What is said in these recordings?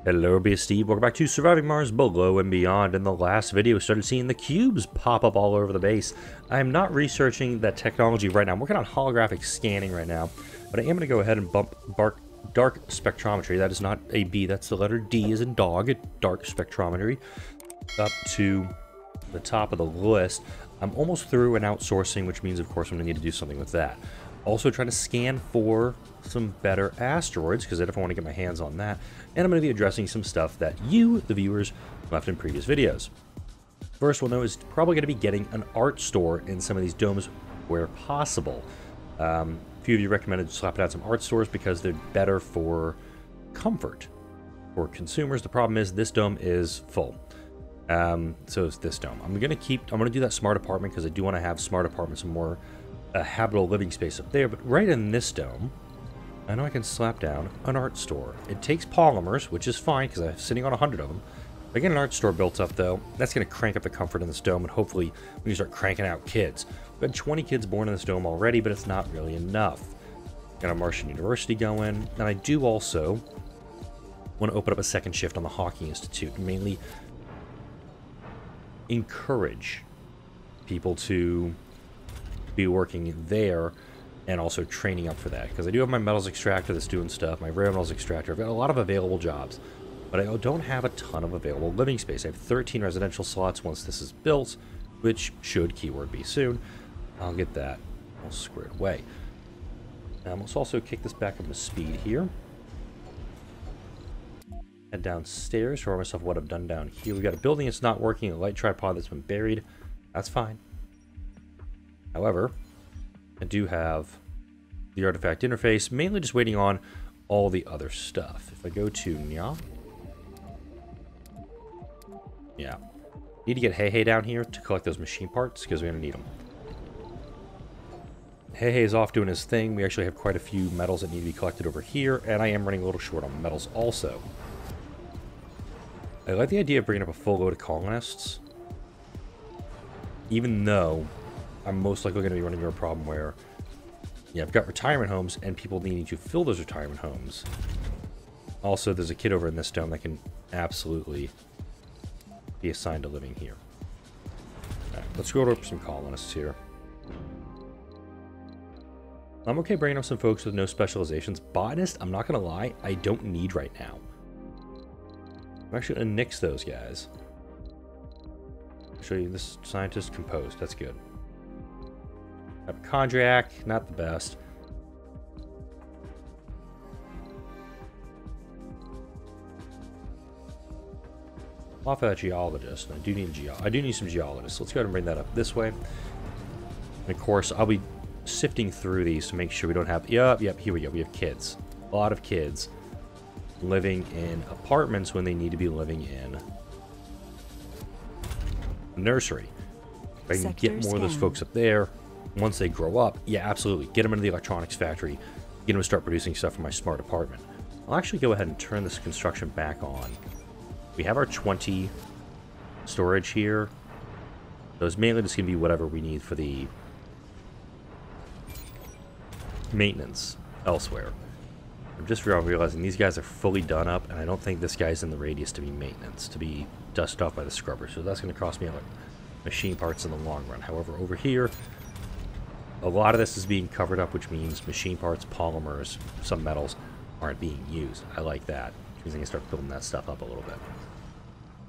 Hello, everybody, it's Steve. Welcome back to Surviving Mars Below and Beyond. In the last video, we started seeing the cubes pop up all over the base. I am not researching that technology right now. I'm working on holographic scanning right now, but I am going to go ahead and bump dark spectrometry. That is not a B, that's the letter D as in dog, dark spectrometry, up to the top of the list. I'm almost through an outsourcing, which means, of course, I'm going to need to do something with that. Also trying to scan for some better asteroids, because I definitely want to get my hands on that. And I'm going to be addressing some stuff that you, the viewers, left in previous videos. First, we'll know is probably going to be getting an art store in some of these domes where possible. A few of you recommended slapping out some art stores because they're better for comfort for consumers. The problem is this dome is full. So is this dome. I'm going to do that smart apartment because I do want to have smart apartments and more habitable living space up there. But right in this dome, I know I can slap down an art store. It takes polymers, which is fine because I'm sitting on 100 of them. If I get an art store built up, though, that's going to crank up the comfort in this dome, and hopefully we can start cranking out kids. We've had 20 kids born in this dome already, but it's not really enough. Got a Martian University going, and I do also want to open up a second shift on the Hawking Institute, and mainly encourage people to be working there and also training up for that, because I do have my metals extractor that's doing stuff, my rare metals extractor. I've got a lot of available jobs, but I don't have a ton of available living space. I have 13 residential slots once this is built, which should keyword be soon. I'll get that all squared away. Let's also kick this back up to speed here. Head downstairs, show myself what I've done down here. We got a building that's not working, a light tripod that's been buried. That's fine. However, I do have the artifact interface, mainly just waiting on all the other stuff. If I go to yeah, need to get Hey down here to collect those machine parts because we're going to need them. Hey is off doing his thing. We actually have quite a few metals that need to be collected over here, and I am running a little short on metals also. I like the idea of bringing up a full load of colonists, even though I'm most likely going to be running into a problem where, yeah, I've got retirement homes and people needing to fill those retirement homes. Also, there's a kid over in this dome that can absolutely be assigned to living here. Alright, let's go over some colonists here. I'm okay bringing up some folks with no specializations. Botanist, I'm not going to lie, I don't need right now. I'm actually going to nix those guys. I'll show you this scientist composed. That's good. Hypochondriac, not the best. Off of that geologist. I do need some geologists. Let's go ahead and bring that up this way. And of course, I'll be sifting through these to make sure we don't have. Yep, here we go. We have kids. A lot of kids living in apartments when they need to be living in a nursery. If I can get more of those folks up there. Once they grow up, yeah, absolutely. Get them into the electronics factory. Get them to start producing stuff for my smart apartment. I'll actually go ahead and turn this construction back on. We have our 20 storage here. So it's mainly just going to be whatever we need for the maintenance elsewhere. I'm just realizing these guys are fully done up, and I don't think this guy's in the radius to be maintenance, to be dusted off by the scrubber. So that's going to cost me like machine parts in the long run. However, over here, a lot of this is being covered up, which means machine parts, polymers, some metals aren't being used. I like that. Which means I can start building that stuff up a little bit.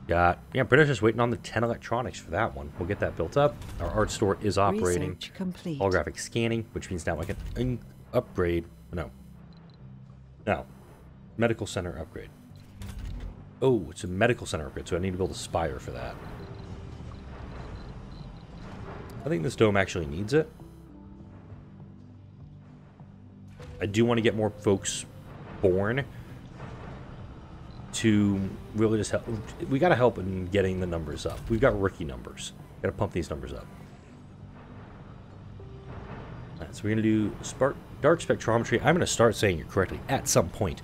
Yeah, British just waiting on the 10 electronics for that one. We'll get that built up. Our art store is operating. Research complete. Holographic scanning, which means now I can upgrade. No. Medical center upgrade. Oh, it's a medical center upgrade, so I need to build a spire for that. I think this dome actually needs it. I do want to get more folks born to really just help. We got to help in getting the numbers up. We've got rookie numbers. Got to pump these numbers up. All right, so we're going to do dark spectrometry. I'm going to start saying it correctly at some point.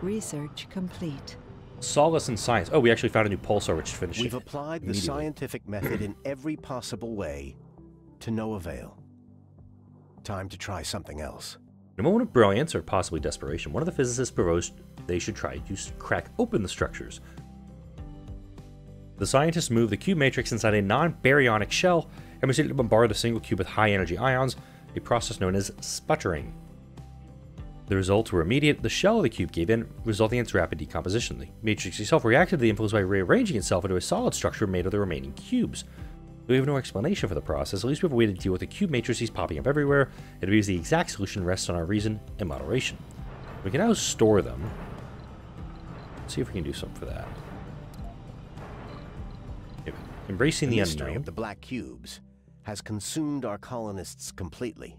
Research complete. Solace in science. Oh, we actually found a new pulsar which finished. We've applied the scientific method in every possible way to no avail. Time to try something else. In a moment of brilliance, or possibly desperation, one of the physicists proposed they should try to crack open the structures. The scientists moved the cube matrix inside a non-baryonic shell and proceeded to bombard the single cube with high-energy ions, a process known as sputtering. The results were immediate. The shell of the cube gave in, resulting in its rapid decomposition. The matrix itself reacted to the influence by rearranging itself into a solid structure made of the remaining cubes. We have no explanation for the process. At least we have a way to deal with the cube matrices popping up everywhere. It appears the exact solution rests on our reason and moderation. We can now store them. Let's see if we can do something for that. Embracing the mystery unknown. of the black cubes has consumed our colonists completely.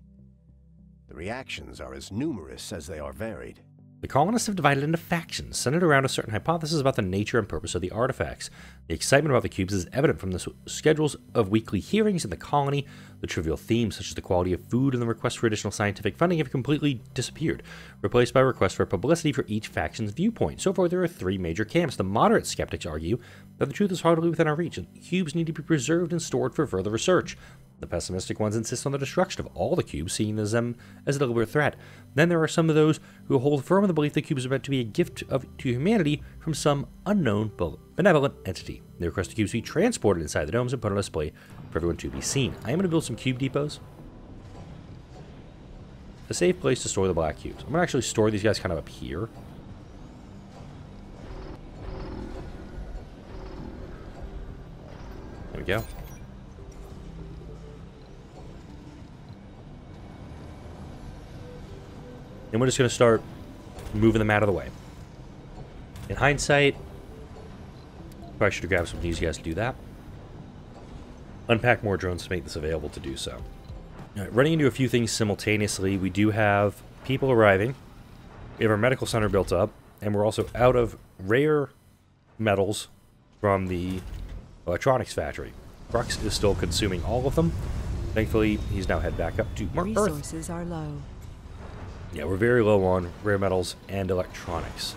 The reactions are as numerous as they are varied. The colonists have divided into factions, centered around a certain hypothesis about the nature and purpose of the artifacts. The excitement about the cubes is evident from the schedules of weekly hearings in the colony. The trivial themes, such as the quality of food and the request for additional scientific funding, have completely disappeared, replaced by requests for publicity for each faction's viewpoint. So far, there are three major camps. The moderate skeptics argue that the truth is hardly within our reach, and the cubes need to be preserved and stored for further research. The pessimistic ones insist on the destruction of all the cubes, seeing them as a deliberate threat. Then there are some of those who hold firm in the belief the cubes are meant to be a gift to humanity from some unknown benevolent entity. They request the cubes be transported inside the domes and put on display for everyone to be seen. I am going to build some cube depots. A safe place to store the black cubes. I'm going to actually store these guys kind of up here. There we go. And we're just going to start moving them out of the way. In hindsight, probably should have grabbed some of these guys to do that. Unpack more drones to make this available to do so. All right, running into a few things simultaneously, we do have people arriving. We have our medical center built up, and we're also out of rare metals from the electronics factory. Crux is still consuming all of them. Thankfully, he's now head back up to Earth. Resources are low. Yeah, we're very low on rare metals and electronics.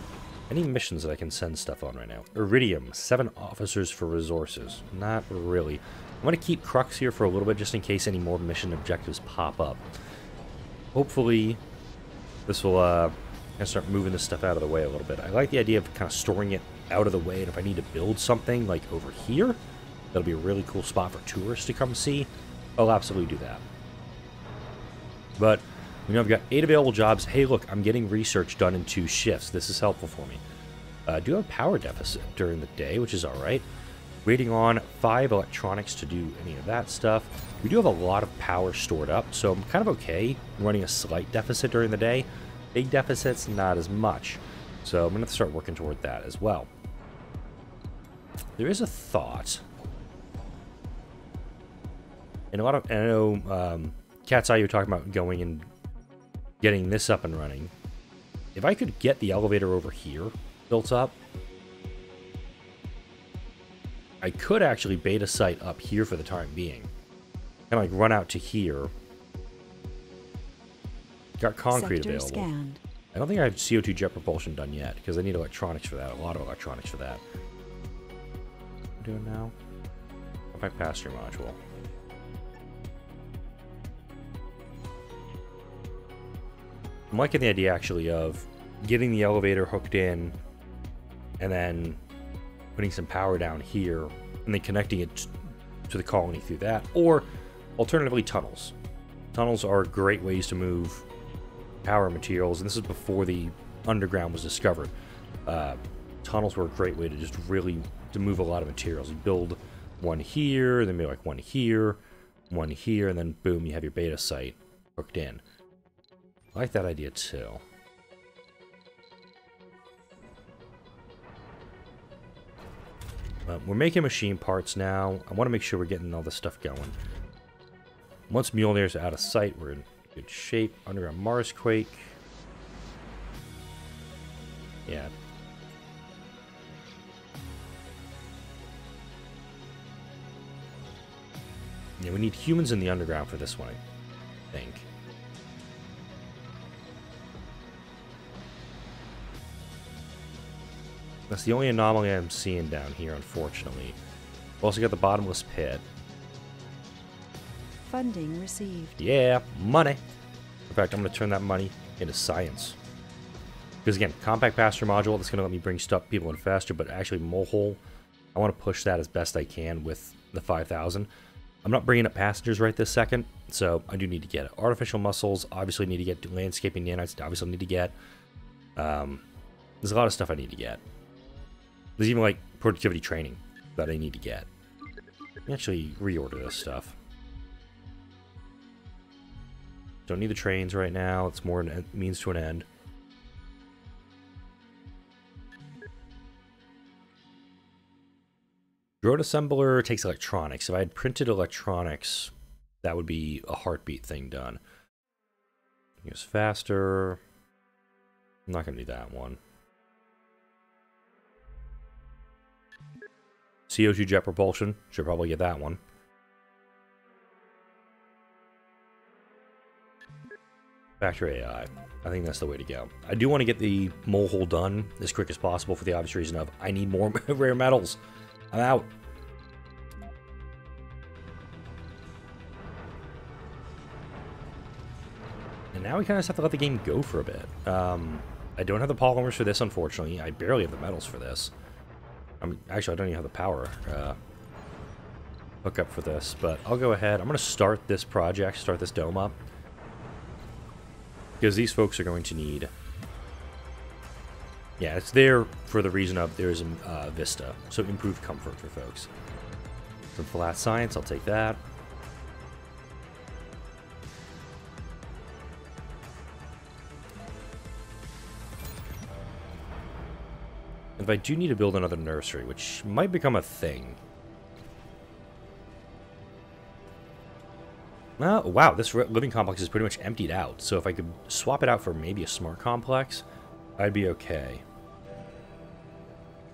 Any missions that I can send stuff on right now? Iridium, 7 officers for resources. Not really. I'm going to keep Crux here for a little bit just in case any more mission objectives pop up. Hopefully, this will kind of start moving this stuff out of the way a little bit. I like the idea of kind of storing it out of the way, and if I need to build something like over here, that'll be a really cool spot for tourists to come see. I'll absolutely do that. But we know I've got 8 available jobs. Hey, look, I'm getting research done in 2 shifts. This is helpful for me. I do have a power deficit during the day, which is all right. Waiting on 5 electronics to do any of that stuff. We do have a lot of power stored up, so I'm kind of okay running a slight deficit during the day. Big deficits, not as much. So I'm going to start working toward that as well. There is a thought. And I know Cat's Eye, you were talking about going and getting this up and running. If I could get the elevator over here built up, I could actually beta site up here for the time being. Kind of like run out to here. Got concrete Sector available. Scanned. I don't think I have CO2 jet propulsion done yet because I need electronics for that. A lot of electronics for that. What am I doing now? Compact pass-through module. I'm liking the idea, actually, of getting the elevator hooked in and then putting some power down here and then connecting it to the colony through that. Or, alternatively, tunnels. Tunnels are great ways to move power materials, and this is before the underground was discovered. Tunnels were a great way to just really to move a lot of materials. You build one here, then maybe like one here, and then boom, you have your beta site hooked in. I like that idea too. We're making machine parts now. I want to make sure we're getting all this stuff going. Once Mjolnir's out of sight, we're in good shape. Underground Marsquake. Yeah. Yeah, we need humans in the underground for this one, I think. That's the only anomaly I'm seeing down here, unfortunately. We've also got the bottomless pit. Funding received. Yeah, money. In fact, I'm going to turn that money into science. Because again, compact passenger module, that's going to let me bring stuff people in faster, but actually mole hole, I want to push that as best I can with the 5,000. I'm not bringing up passengers right this second, so I do need to get it. Artificial muscles, obviously need to get. Landscaping nanites, obviously need to get. There's a lot of stuff I need to get. There's even like productivity training that I need to get. Let me actually reorder this stuff. Don't need the trains right now. It's more a means to an end. Drone assembler takes electronics. If I had printed electronics, that would be a heartbeat thing done. Use faster. I'm not going to do that one. CO2 jet propulsion. Should probably get that one. Factory AI. I think that's the way to go. I do want to get the mole hole done as quick as possible for the obvious reason of I need more rare metals. I'm out. And now we kind of just have to let the game go for a bit. I don't have the polymers for this, unfortunately. I barely have the metals for this. Actually, I don't even have the power hookup for this. But I'll go ahead. I'm going to start this project, start this dome up. Because these folks are going to need... Yeah, it's there for the reason of there's a Vista. So improved comfort for folks. Some flat science, I'll take that. If I do need to build another nursery, which might become a thing. Wow, this living complex is pretty much emptied out. So if I could swap it out for maybe a smart complex, I'd be okay.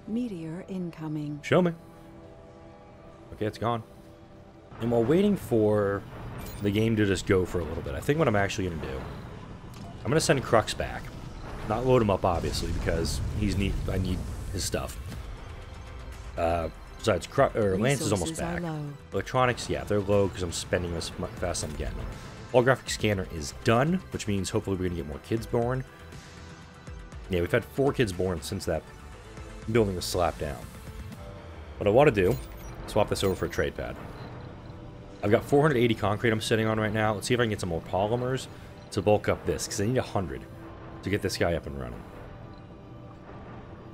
Meteor incoming. Show me. Okay, it's gone. And while waiting for the game to just go for a little bit, I think what I'm actually going to do, I'm going to send Crux back. Not load him up, obviously, because I need his stuff. Besides, Lance is almost back. Electronics, yeah, they're low because I'm spending as fast as I'm getting them. Holographic scanner is done, which means hopefully we're going to get more kids born. Yeah, we've had 4 kids born since that building was slapped down. What I want to do, swap this over for a trade pad. I've got 480 concrete I'm sitting on right now. Let's see if I can get some more polymers to bulk up this, because I need 100 to get this guy up and running.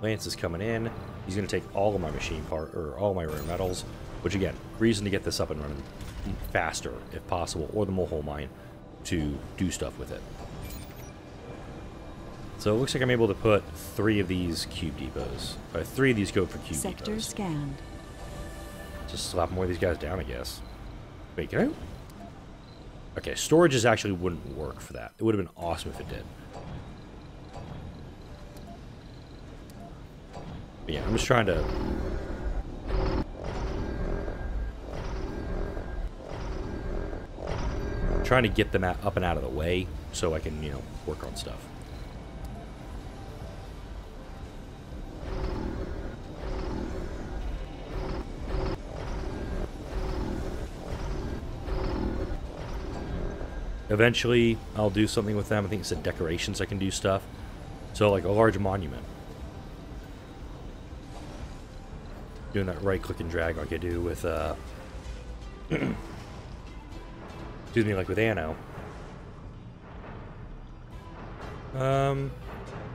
Lance is coming in. He's going to take all of my machine part, or all my rare metals, which again, reason to get this up and running faster, if possible, or the mole mine to do stuff with it. So it looks like I'm able to put 3 of these cube depots. 3 of these go for cube Sector depots. scanned. Just slap more of these guys down, I guess. Wait, can I? Okay, storages actually wouldn't work for that. It would have been awesome if it did. But yeah, I'm just trying to... get them up and out of the way so I can, work on stuff. Eventually, I'll do something with them. I think it's the decorations I can do stuff. So, like a large monument. Doing that right-click and drag like I do with, excuse me, like with Anno.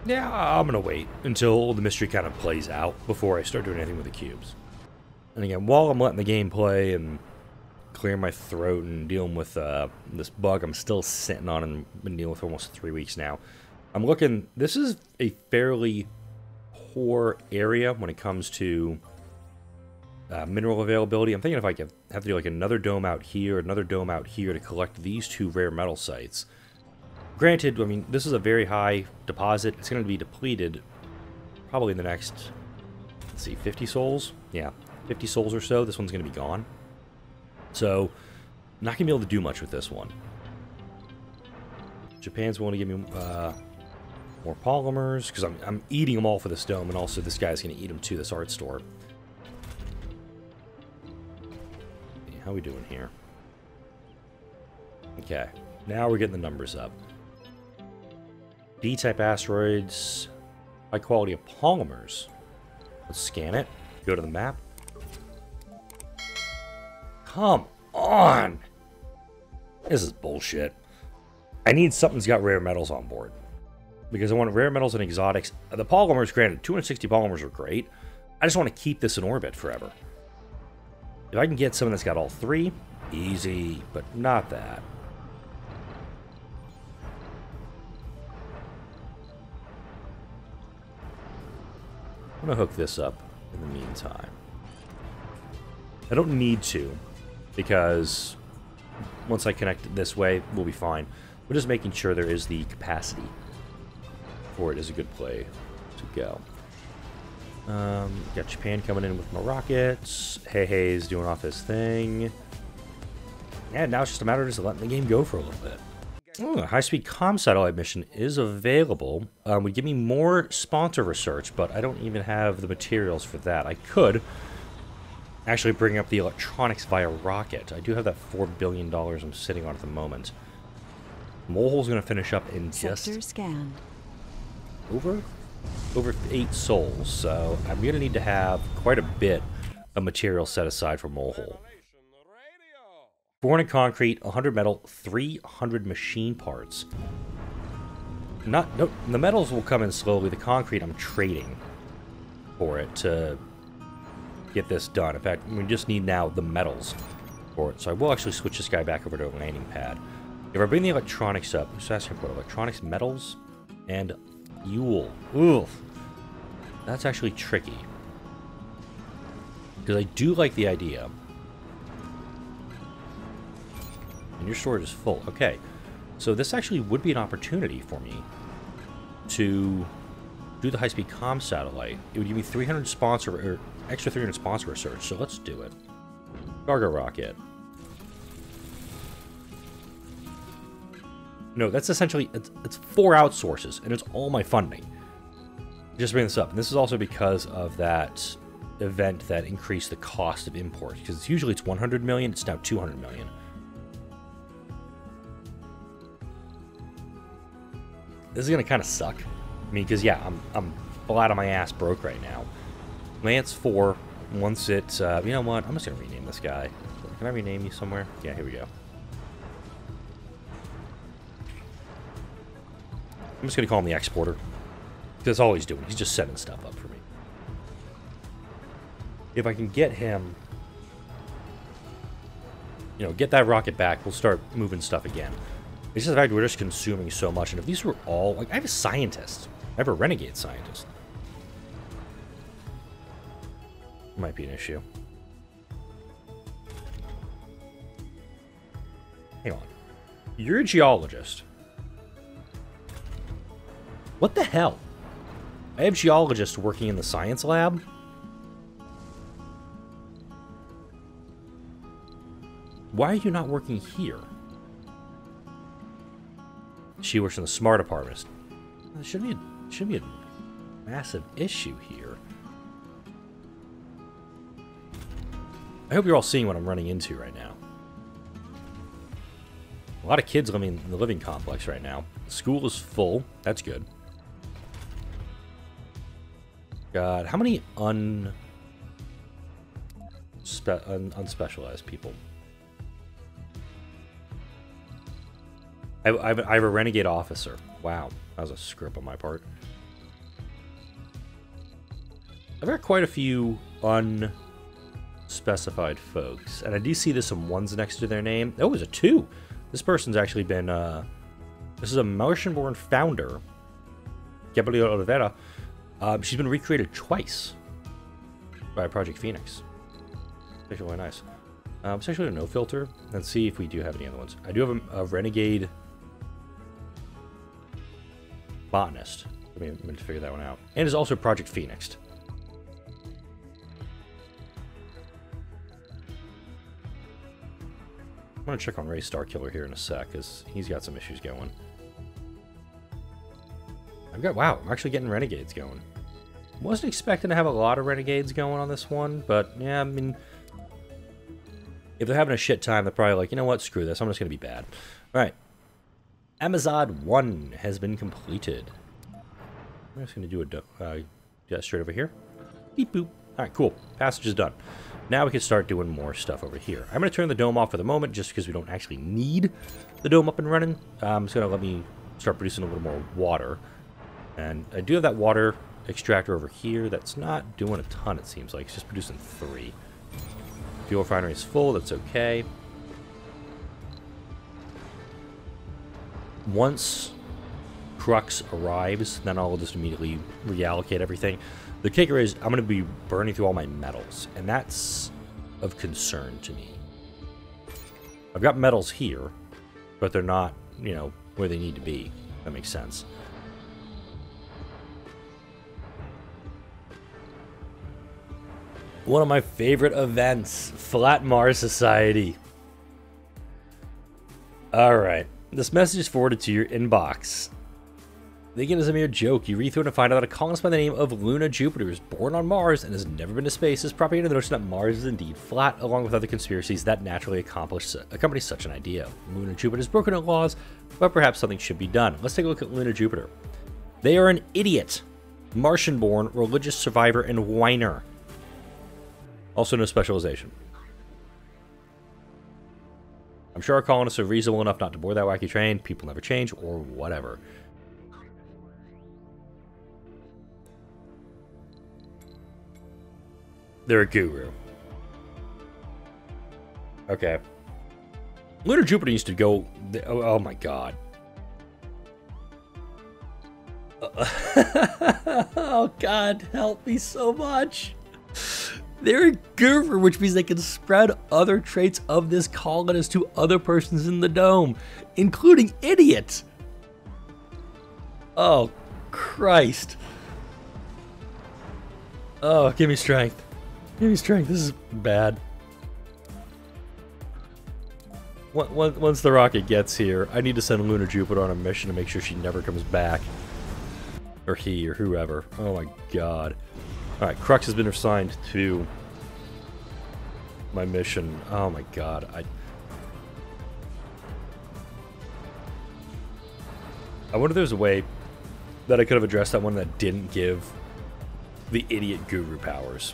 Yeah, I'm gonna wait until the mystery kind of plays out before I start doing anything with the cubes. And again, while I'm letting the game play and clear my throat and dealing with this bug I'm still sitting on and been dealing with for almost 3 weeks now, I'm looking... This is a fairly poor area when it comes to mineral availability. I'm thinking if I could have to do like another dome out here, another dome out here to collect these 2 rare metal sites. Granted, I mean, this is a very high deposit. It's going to be depleted probably in the next, let's see, 50 souls? Yeah, 50 souls or so. This one's going to be gone. So, not going to be able to do much with this one. Japan's willing to give me more polymers, because I'm eating them all for this dome, and also this guy's going to eat them too, this art store. How are we doing here? Okay, now we're getting the numbers up. B-type asteroids. High quality of polymers. Let's scan it. Go to the map. Come on! This is bullshit. I need something that's got rare metals on board. Because I want rare metals and exotics. The polymers, granted, 260 polymers are great. I just want to keep this in orbit forever. If I can get someone that's got all three, easy, but not that. I'm going to hook this up in the meantime. I don't need to, because once I connect it this way, we'll be fine. We're just making sure there is the capacity for it is a good play to go. Got Japan coming in with more rockets. Hei's doing off his thing. And now it's just a matter of just letting the game go for a little bit. Oh, a high-speed comm satellite mission is available. Would give me more sponsor research, but I don't even have the materials for that. I could actually bring up the electronics via rocket. I do have that $4 billion I'm sitting on at the moment. Molehole's going to finish up in just Sector scanned. over 8 souls, so I'm going to need to have quite a bit of material set aside for Molehole. 400 concrete, 100 metal, 300 machine parts. No, the metals will come in slowly. The concrete I'm trading for it to get this done. In fact, we just need now the metals for it. So I will actually switch this guy back over to a landing pad. If I bring the electronics up, just asking for electronics, metals, and fuel. Ooh, that's actually tricky. Because I do like the idea. And your storage is full. Okay, so this actually would be an opportunity for me to do the high-speed comm satellite. It would give me 300 sponsor, or extra 300 sponsor research, so let's do it. Cargo rocket. No, that's essentially, it's 4 outsources, and it's all my funding. Just bring this up, and this is also because of that event that increased the cost of imports, because usually it's 100 million, it's now 200 million. This is gonna kind of suck. I mean, because yeah, I'm flat on my ass broke right now. Lance 4. Once it, you know what? I'm just gonna rename this guy. Can I rename you somewhere? Yeah, here we go. I'm just gonna call him the exporter. That's all he's doing. He's just setting stuff up for me. If I can get him, you know, get that rocket back, we'll start moving stuff again. It's just the fact we're just consuming so much, and if these were all, like, I have a scientist. I have a renegade scientist. Might be an issue. Hang on. You're a geologist. What the hell? I have geologists working in the science lab? Why are you not working here? She works in the smart department. There should be a massive issue here. I hope you're all seeing what I'm running into right now. A lot of kids living in the living complex right now. School is full. That's good. God, how many unspecialized people? I have a renegade officer. Wow, that was a script on my part. I've got quite a few unspecified folks, and I do see there's some ones next to their name. Oh, there's a 2. This person's actually been, this is a Martian-born founder, Gabriela Oliveira. She's been recreated twice by Project Phoenix. It's actually really nice. It's actually a no filter. Let's see if we do have any other ones. I do have a renegade botanist. I mean, I'm going to figure that one out. And is also Project Phoenix. I'm going to check on Ray Starkiller here in a sec, because he's got some issues going. Wow, I'm actually getting renegades going. Wasn't expecting to have a lot of renegades going on this one, but yeah, I mean, if they're having a shit time, they're probably like, you know what, screw this, I'm just going to be bad. Alright. Amazon 1 has been completed. I'm just going to do a just straight over here. Beep boop. All right, cool. Passage is done. Now we can start doing more stuff over here. I'm going to turn the dome off for the moment just because we don't actually need the dome up and running. It's going to let me start producing a little more water. And I do have that water extractor over here that's not doing a ton, it seems like. It's just producing 3. Fuel refinery is full. That's okay. Once Crux arrives, then I'll just immediately reallocate everything. The kicker is I'm going to be burning through all my metals, and that's of concern to me. I've got metals here, but they're not, you know, where they need to be. That makes sense. One of my favorite events, Flat Mars Society. Alright, this message is forwarded to your inbox. Thinking it's a mere joke, you read through it and find out that a colonist by the name of Luna Jupiter is born on Mars and has never been to space is propagating the notion that Mars is indeed flat, along with other conspiracies that naturally accompany such an idea. Luna Jupiter has broken her laws, but perhaps something should be done. Let's take a look at Luna Jupiter. They are an idiot, Martian-born, religious survivor, and whiner. Also no specialization. I'm sure our colonists are reasonable enough not to board that wacky train. People never change, or whatever. They're a guru. Okay. Lunar Jupiter used to go... Oh my god. Oh god, help me so much. They're a guru, which means they can spread other traits of this colonist to other persons in the dome, including idiots. Oh, Christ. Oh, give me strength. Give me strength. This is bad. Once the rocket gets here, I need to send Lunar Jupiter on a mission to make sure she never comes back. Or he, or whoever. Oh my god. Alright, Crux has been assigned to my mission. Oh my god. I wonder if there's a way that I could have addressed that one that didn't give the idiot guru powers.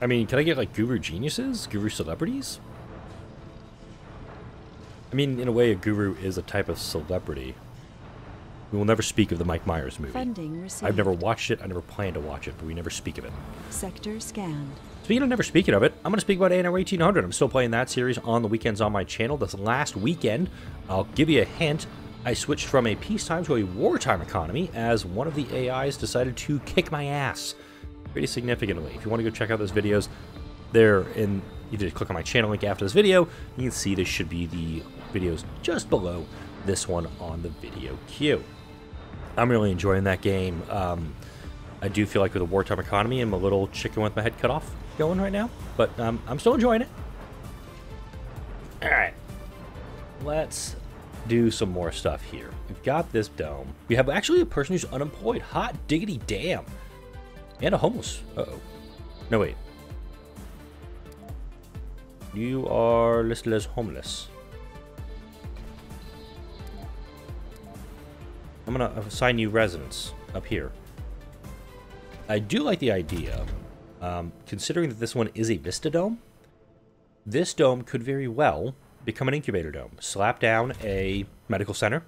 I mean, can I get like guru geniuses? Guru celebrities? I mean, in a way, a guru is a type of celebrity. We will never speak of the Mike Myers movie. Funding received. I've never watched it, I never plan to watch it, but we never speak of it. Sector scanned. Speaking of never speaking of it, I'm going to speak about Anno 1800. I'm still playing that series on the weekends on my channel. This last weekend, I'll give you a hint, I switched from a peacetime to a wartime economy as one of the AIs decided to kick my ass pretty significantly. If you want to go check out those videos, they're in... You just click on my channel link after this video. You can see they should be the videos just below this one on the video queue. I'm really enjoying that game. I do feel like with a wartime economy, I'm a little chicken with my head cut off going right now, but I'm still enjoying it. Alright, let's do some more stuff here. We've got this dome. We have actually a person who's unemployed. Hot diggity damn. And a homeless. Uh-oh. No, wait. You are listed as homeless. I'm going to assign you residence up here. I do like the idea, considering that this one is a Vista Dome, this dome could very well become an incubator dome. Slap down a medical center,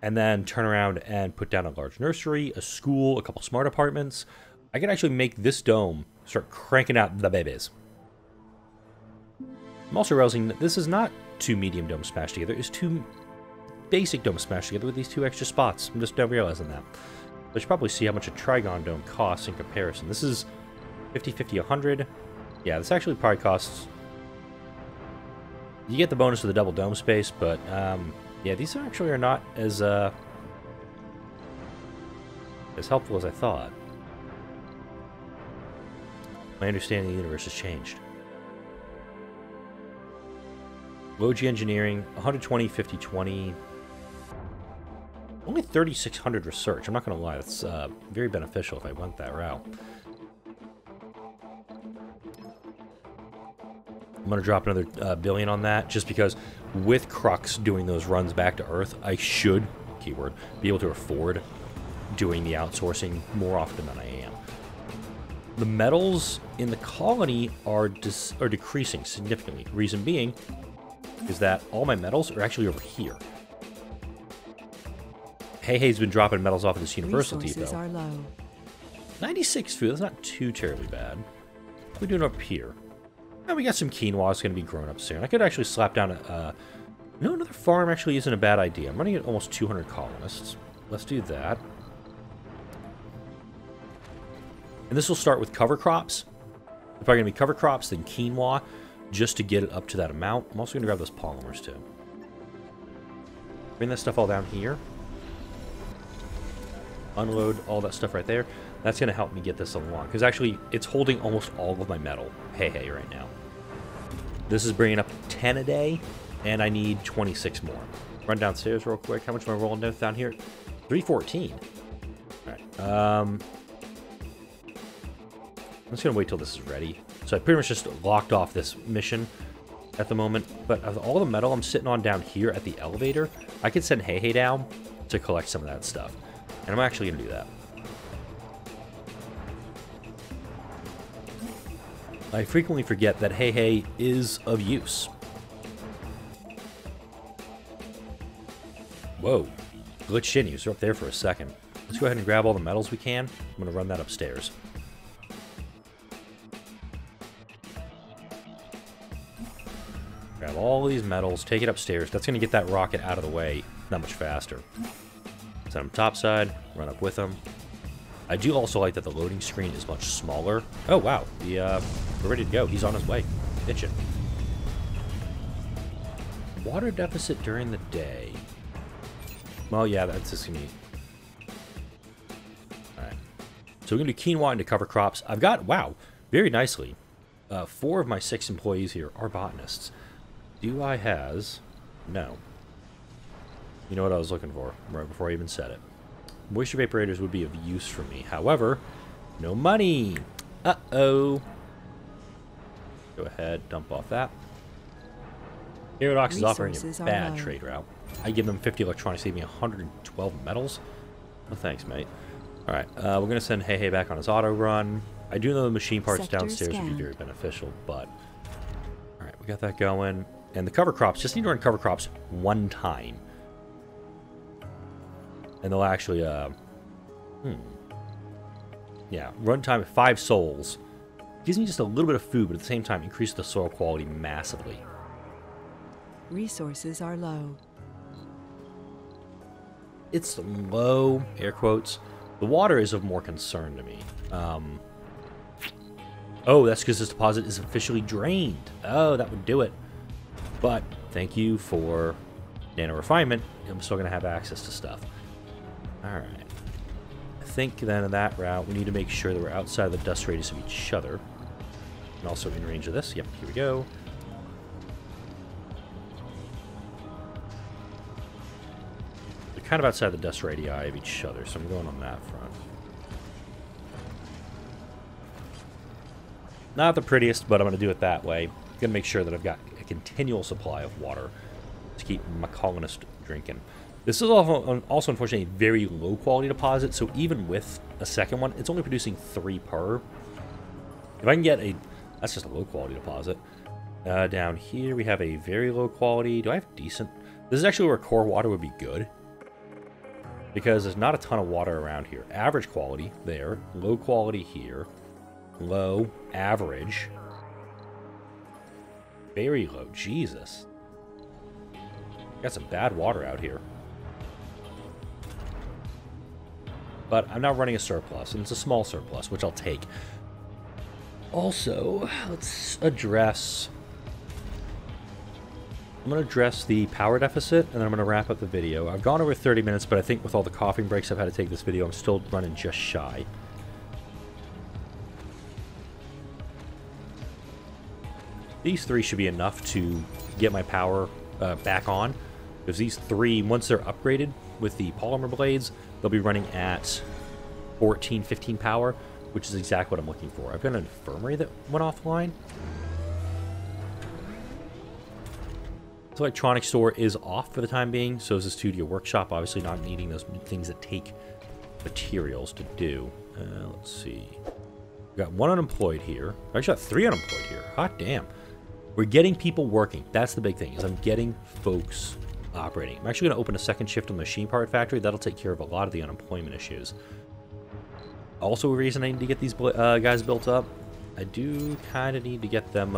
and then turn around and put down a large nursery, a school, a couple smart apartments. I could actually make this dome start cranking out the babies. I'm also realizing that this is not 2 medium domes smashed together, it's 2 basic domes smashed together with these 2 extra spots. I'm just now realizing that. I should probably see how much a Trigon dome costs in comparison. This is 50, 50, 100. Yeah, this actually probably costs... You get the bonus of the double dome space, but yeah, these actually are not as helpful as I thought. My understanding of the universe has changed. Low G engineering, 120, 50, 20. Only 3,600 research. I'm not going to lie, that's very beneficial if I went that route. I'm going to drop another billion on that, just because with Crux doing those runs back to Earth, I should, keyword, be able to afford doing the outsourcing more often than I am. The metals in the colony are decreasing significantly. Reason being is that all my metals are actually over here. Hey-Hey's been dropping metals off at this Universal Resources Depot. are low. 96 food, that's not too terribly bad. What are we doing up here? Oh, we got some quinoa. It's going to be grown up soon. I could actually slap down a... no, another farm actually isn't a bad idea. I'm running at almost 200 colonists. Let's do that. And this will start with cover crops. If I'm going to be cover crops, then quinoa, just to get it up to that amount. I'm also going to grab those polymers, too. Bring that stuff all down here. Unload all that stuff right there. That's going to help me get this along. Because actually, it's holding almost all of my metal. Hey, right now. This is bringing up 10 a day, and I need 26 more. Run downstairs real quick. How much am I rolling down here? 314. All right. I'm just going to wait till this is ready. So I pretty much just locked off this mission at the moment. But of all the metal I'm sitting on down here at the elevator, I could send Hey down to collect some of that stuff. And I'm actually going to do that. I frequently forget that Hey is of use. Whoa. Glitched in. You were up there for a second. Let's go ahead and grab all the metals we can. I'm going to run that upstairs. Grab all these metals, take it upstairs. That's going to get that rocket out of the way that much faster. Set him topside, run up with him. I do also like that the loading screen is much smaller. Oh, wow. We're ready to go. He's on his way. Itching. Water deficit during the day. Well, yeah, that's just going to be... Alright. So we're going to do quinoa into cover crops. I've got, wow, very nicely. 4 of my 6 employees here are botanists. Do I has... No. You know what I was looking for, right before I even said it. Moisture vaporators would be of use for me. However, no money. Uh-oh. Go ahead, dump off that. Aerodox is offering a bad trade route. I give them 50 electronics, save me 112 metals. No thanks, mate. Alright, we're going to send Hey back on his auto run. I do know the machine parts Sector downstairs scan. would be very beneficial, but... Alright, we got that going. And the cover crops, just need to run cover crops one time. And they'll actually, yeah, runtime at 5 souls. Gives me just a little bit of food, but at the same time, increase the soil quality massively. Resources are low. It's low, air quotes. The water is of more concern to me. Oh, that's because this deposit is officially drained. Oh, that would do it. But thank you for nano refinement. I'm still going to have access to stuff. Alright. I think then in that route, we need to make sure that we're outside of the dust radius of each other. And also in range of this. Yep, here we go. They're kind of outside the dust radii of each other, so I'm going on that front. Not the prettiest, but I'm going to do it that way. I'm going to make sure that I've got a continual supply of water to keep my colonists drinking. This is also unfortunately, a very low quality deposit, so even with a second one, it's only producing 3 per. If I can get a... That's just a low quality deposit. Down here, we have a very low quality. Do I have decent... This is actually where core water would be good. Because there's not a ton of water around here. Average quality there. Low quality here. Low. Average. Very low. Jesus. Got some bad water out here. But I'm now running a surplus, and it's a small surplus, which I'll take. Also, let's address... I'm going to address the power deficit, and then I'm going to wrap up the video. I've gone over 30 minutes, but I think with all the coughing breaks I've had to take this video, I'm still running just shy. These 3 should be enough to get my power back on. Because these 3, once they're upgraded with the polymer blades, they'll be running at 14, 15 power, which is exactly what I'm looking for. I've got an infirmary that went offline. This electronics store is off for the time being, so is the studio workshop, obviously not needing those things that take materials to do. Let's see. We got 1 unemployed here. I actually got 3 unemployed here. Hot damn. We're getting people working. That's the big thing, is I'm getting folks operating. I'm actually going to open a second shift on the machine part factory. That'll take care of a lot of the unemployment issues. Also, a reason I need to get these guys built up, I do kind of need to get them...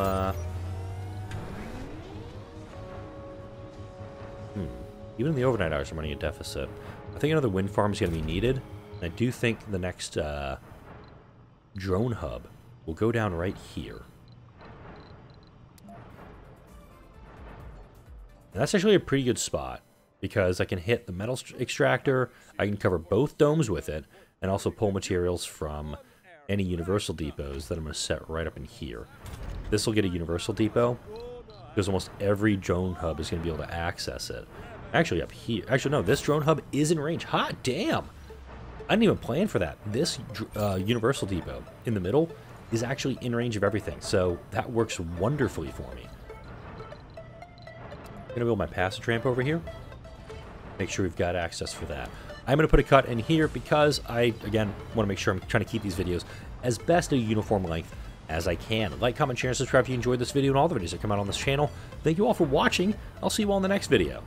Even the overnight hours are running a deficit. I think another wind farm is going to be needed. And I do think the next drone hub will go down right here. And that's actually a pretty good spot, because I can hit the metal extractor, I can cover both domes with it, and also pull materials from any universal depots that I'm going to set right up in here. This will get a universal depot, because almost every drone hub is going to be able to access it. Actually, up here. Actually, no, this drone hub is in range. Hot damn! I didn't even plan for that. This universal depot in the middle is actually in range of everything, so that works wonderfully for me. I'm going to build my passage ramp over here. Make sure we've got access for that. I'm going to put a cut in here because I, again, want to make sure I'm trying to keep these videos as best a uniform length as I can. Like, comment, share, and subscribe if you enjoyed this video and all the videos that come out on this channel. Thank you all for watching. I'll see you all in the next video.